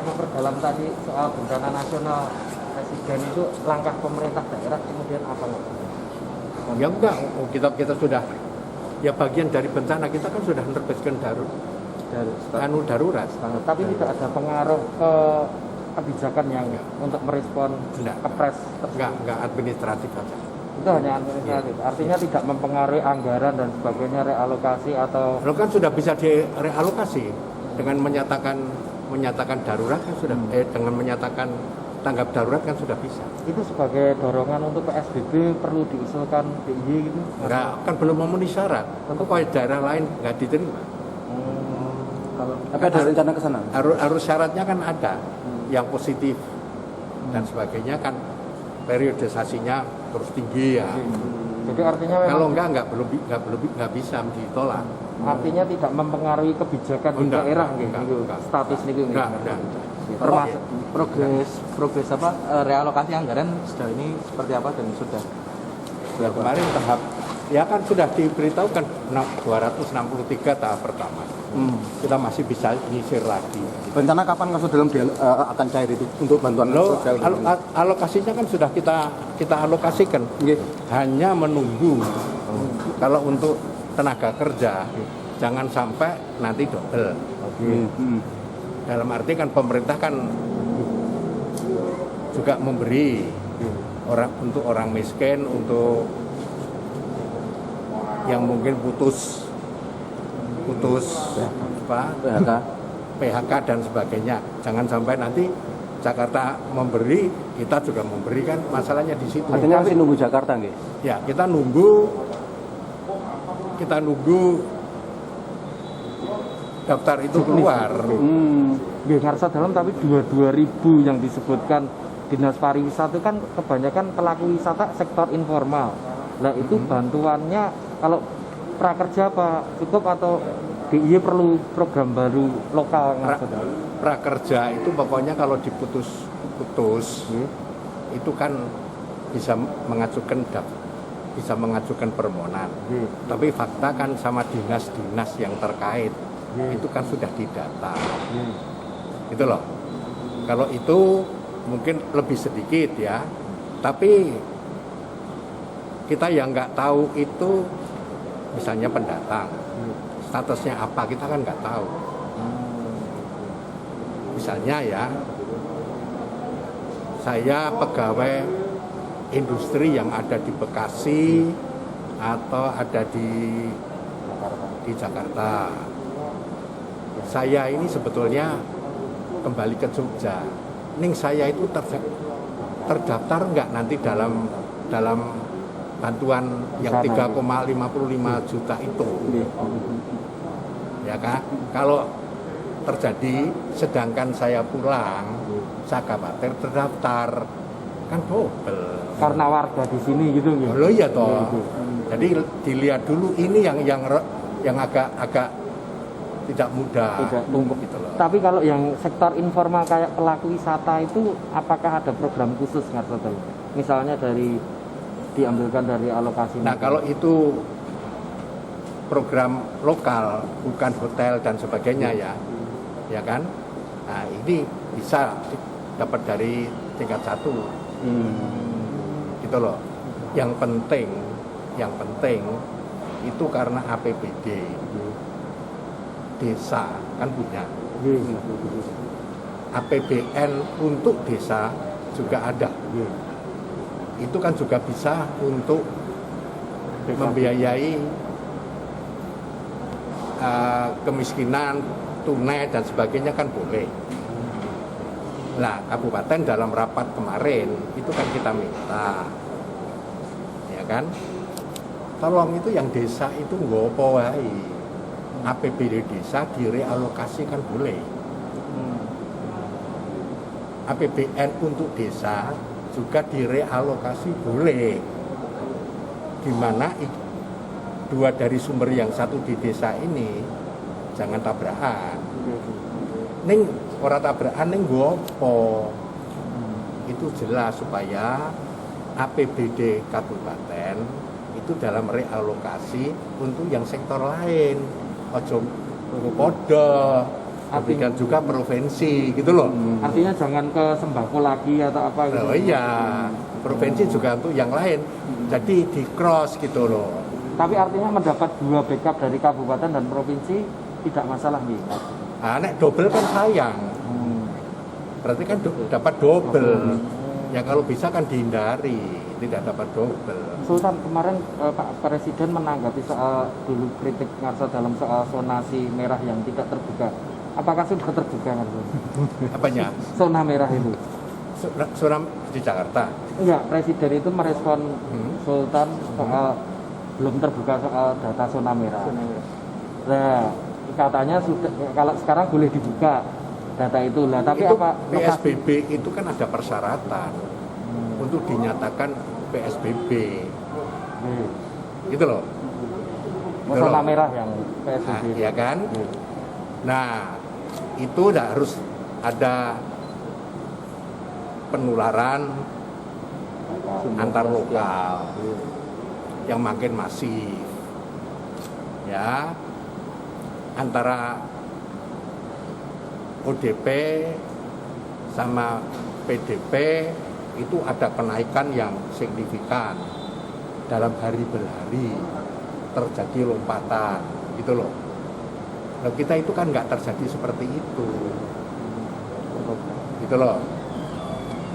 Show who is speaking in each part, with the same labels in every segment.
Speaker 1: Memperdalam tadi soal bencana nasional, Presiden itu langkah pemerintah daerah kemudian apa?
Speaker 2: Ya enggak, kita sudah, ya bagian dari bencana kita kan sudah menerbitkan darurat.
Speaker 1: Tapi tidak ada pengaruh ke kebijakan yang untuk merespon kepres tersebut.
Speaker 2: Enggak administratif aja.
Speaker 1: Itu hanya administratif. Artinya tidak mempengaruhi anggaran dan sebagainya, realokasi atau.
Speaker 2: Lo kan sudah bisa direalokasi dengan menyatakan darurat kan sudah, dengan menyatakan tanggap darurat kan sudah bisa.
Speaker 1: Itu sebagai dorongan untuk PSBB perlu diusulkan DIY gitu?
Speaker 2: Enggak, kan belum memenuhi syarat. Tentu kalau daerah lain nggak diterima.
Speaker 3: Tapi ada rencana ke sana?
Speaker 2: Harus syaratnya kan ada, yang positif dan sebagainya kan periodisasinya terus tinggi ya.
Speaker 1: Jadi artinya
Speaker 2: kalau nggak bisa ditolak.
Speaker 1: Artinya tidak mempengaruhi kebijakan di daerah gitu. Status niku
Speaker 2: enggak.
Speaker 1: Termasuk progres apa realokasi anggaran sejauh ini seperti apa dan sudah
Speaker 2: kemarin tahap ya kan sudah diberitahukan 263 tahap pertama. Kita masih bisa nyisir lagi.
Speaker 3: Rencana kapan masuk dalam akan cair itu untuk bantuan sosial?
Speaker 2: Alokasinya kan sudah kita alokasikan. Hanya menunggu. Kalau untuk tenaga kerja jangan sampai nanti double. Dalam arti kan pemerintah kan juga memberi untuk orang miskin, untuk yang mungkin putus PHK dan sebagainya. Jangan sampai nanti Jakarta memberi, kita juga memberi, kan masalahnya di situ.
Speaker 3: Artinya masih nunggu Jakarta nggih?
Speaker 2: Ya, kita nunggu daftar itu keluar.
Speaker 1: Nggih, ngarsa dalam tapi 22.000 yang disebutkan Dinas Pariwisata kan kebanyakan pelaku wisata sektor informal. Nah, itu bantuannya kalau prakerja apa cukup atau DIY perlu program baru lokal?
Speaker 2: Prakerja itu pokoknya kalau diputus itu kan bisa mengajukan permohonan. Tapi fakta kan sama dinas-dinas yang terkait itu kan sudah didata. Itu loh. Kalau itu mungkin lebih sedikit ya. Tapi kita yang nggak tahu itu misalnya pendatang, statusnya apa kita kan nggak tahu. Misalnya ya, saya pegawai industri yang ada di Bekasi atau ada di Jakarta. Saya ini sebetulnya kembali ke Jogja. Ning saya itu terdaftar nggak nanti dalam bantuan yang 3,55 juta itu, ya kan? Kalau terjadi sedangkan saya pulang, saya khawatir terdaftar, kan double.
Speaker 1: Karena warga di sini gitu ya.
Speaker 2: Loh iya toh. Jadi dilihat dulu ini yang agak tidak mudah.
Speaker 1: Tidak tumpuk gitu loh. Tapi kalau yang sektor informal kayak pelaku wisata itu apakah ada program khusus nggak betul? Misalnya diambilkan dari alokasi.
Speaker 2: Nah, kalau itu program lokal, bukan hotel dan sebagainya ya kan? Nah, ini bisa dapat dari tingkat 1. Gitu loh. Yang penting itu karena APBD desa kan punya. APBN untuk desa juga ada. Itu kan juga bisa untuk membiayai kemiskinan, tunai dan sebagainya kan boleh. Nah, kabupaten dalam rapat kemarin itu kan kita minta, ya kan, tolong itu yang desa itu ngopo wae, APBD desa direalokasikan boleh. APBN untuk desa juga direalokasi boleh, dimana 2 dari sumber yang satu di desa ini jangan tabrakan. Ning ora tabrakan ning gopo, itu jelas supaya APBD kabupaten itu dalam realokasi untuk yang sektor lain. ojo podo. Demikian juga provinsi gitu loh.
Speaker 1: Artinya jangan ke sembako lagi atau apa gitu.
Speaker 2: Oh iya, provinsi juga untuk yang lain. Jadi di cross gitu loh.
Speaker 1: Tapi artinya mendapat 2 backup dari kabupaten dan provinsi tidak masalah nih.
Speaker 2: Nah, nek double kan sayang. Berarti kan dapat double. Ya kalau bisa kan dihindari, tidak dapat double.
Speaker 1: Sultan, kemarin Pak Presiden menanggapi soal dulu kritik Ngarsa dalam soal zonasi merah yang tidak terbuka. Apakah sudah terbuka Ngarsa?
Speaker 2: Apanya?
Speaker 1: Zona merah itu?
Speaker 2: Zona di Jakarta?
Speaker 1: Enggak, Presiden itu merespon Sultan soal belum terbuka soal data zona merah. Nah, katanya sudah, kalau sekarang boleh dibuka data itu lah. Tapi
Speaker 2: itu
Speaker 1: apa?
Speaker 2: PSBB itu kan ada persyaratan untuk dinyatakan PSBB. Gitu loh.
Speaker 1: Zona merah yang
Speaker 2: Nah,
Speaker 1: PSBB.
Speaker 2: ya kan? Nah, itu udah harus ada penularan antar lokal yang makin masif, ya, antara ODP sama PDP itu ada kenaikan yang signifikan dalam hari berhari, terjadi lompatan gitu loh. Nah, kita itu kan nggak terjadi seperti itu gitu loh.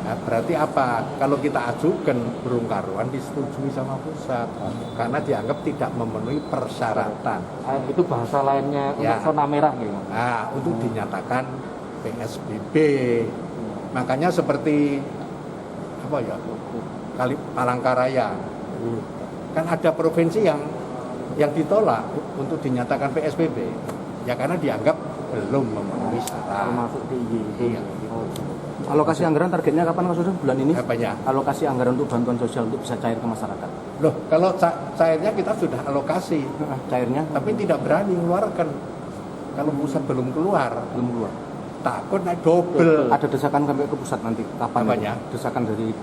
Speaker 2: Nah, berarti apa? Kalau kita ajukan burung karuan disetujui sama pusat karena dianggap tidak memenuhi persyaratan.
Speaker 1: Itu bahasa lainnya
Speaker 2: Ya.
Speaker 1: untuk zona merah gitu.
Speaker 2: Nah, untuk dinyatakan PSBB. Makanya seperti apa ya? Palangkaraya. Kan ada provinsi yang ditolak untuk dinyatakan PSBB. Ya karena dianggap belum memenuhi syarat.
Speaker 1: Termasuk tinggi.
Speaker 2: Iya.
Speaker 3: Alokasi anggaran targetnya kapan Mas Udin? Bulan ini?
Speaker 2: Apanya?
Speaker 3: Alokasi anggaran untuk bantuan sosial untuk bisa cair ke masyarakat.
Speaker 2: Loh, kalau cairnya kita sudah alokasi,
Speaker 3: Cairnya
Speaker 2: tapi tidak berani mengeluarkan. Kalau pusat belum keluar,
Speaker 3: belum keluar.
Speaker 2: takut naik double.
Speaker 3: Ada desakan sampai ke pusat nanti. Kapan?
Speaker 2: Apanya?
Speaker 3: Desakan dari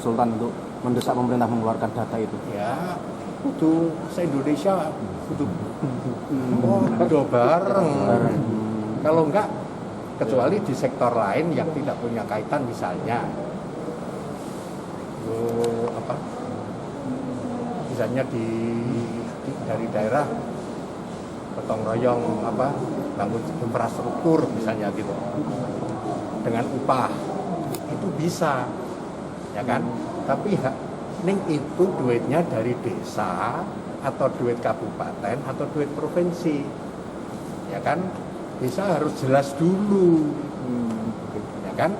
Speaker 3: Sultan untuk mendesak pemerintah mengeluarkan data itu.
Speaker 2: Ya, kudu se-Indonesia kudu do bareng. Kalau enggak, kecuali di sektor lain yang tidak punya kaitan, misalnya misalnya dari daerah gotong royong bangun infrastruktur misalnya gitu dengan upah itu bisa, ya kan? Tapi ning itu duitnya dari desa atau duit kabupaten atau duit provinsi, ya kan? Desa harus jelas dulu, ya kan?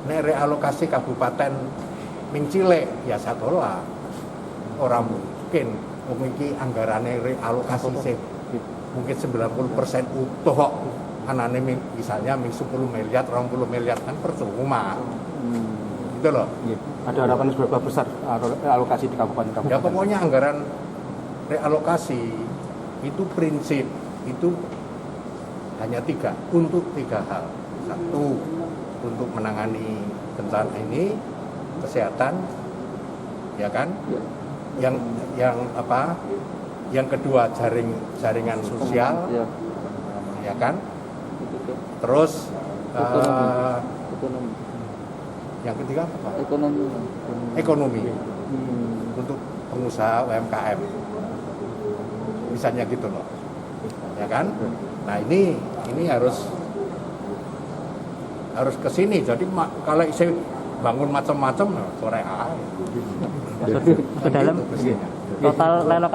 Speaker 2: Nek realokasi kabupaten ming Cilek ya satola orang mungkin memiliki anggarannya realokasi mungkin 90% utuh kok. Anane misalnya 10 miliar, 20 miliar kan percuma. Gitu loh.
Speaker 3: Ada harapan seberapa besar alokasi di kabupaten-kabupaten?
Speaker 2: Ya pokoknya anggaran realokasi itu prinsip itu hanya 3 untuk 3 hal. 1 untuk menangani bencana ini, kesehatan, ya kan? Yang kedua jaringan sosial, ya kan? Terus yang ketiga apa? Ekonomi untuk pengusaha UMKM, misalnya gitu loh, ya kan? Nah ini harus ke sini. Jadi kalau saya bangun macam-macam sore
Speaker 4: ke dalam total relokasi